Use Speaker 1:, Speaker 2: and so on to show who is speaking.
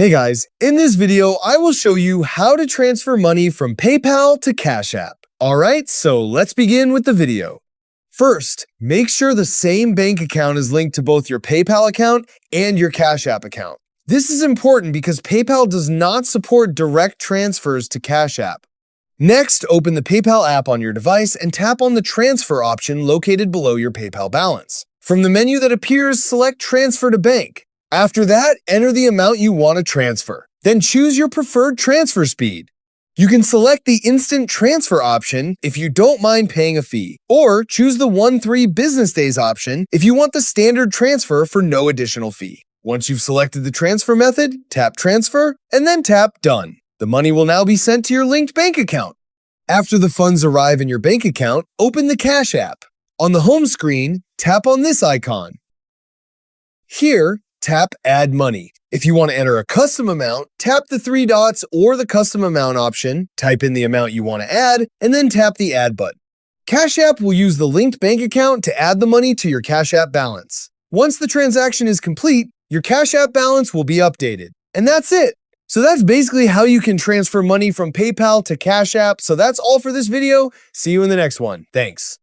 Speaker 1: Hey guys, in this video, I will show you how to transfer money from PayPal to Cash App. Alright, so let's begin with the video. First, make sure the same bank account is linked to both your PayPal account and your Cash App account. This is important because PayPal does not support direct transfers to Cash App. Next, open the PayPal app on your device and tap on the transfer option located below your PayPal balance. From the menu that appears, select Transfer to Bank. After that, enter the amount you want to transfer. Then choose your preferred transfer speed. You can select the instant transfer option if you don't mind paying a fee, or choose the 1-3 business days option if you want the standard transfer for no additional fee. Once you've selected the transfer method, tap Transfer, and then tap Done. The money will now be sent to your linked bank account. After the funds arrive in your bank account, open the Cash App. On the home screen, tap on this icon. Here, tap Add Money. If you want to enter a custom amount, tap the 3 dots or the custom amount option, type in the amount you want to add, and then tap the Add button. Cash App will use the linked bank account to add the money to your Cash App balance. Once the transaction is complete, your Cash App balance will be updated. And that's it. So that's basically how you can transfer money from PayPal to Cash App. So that's all for this video. See you in the next one. Thanks.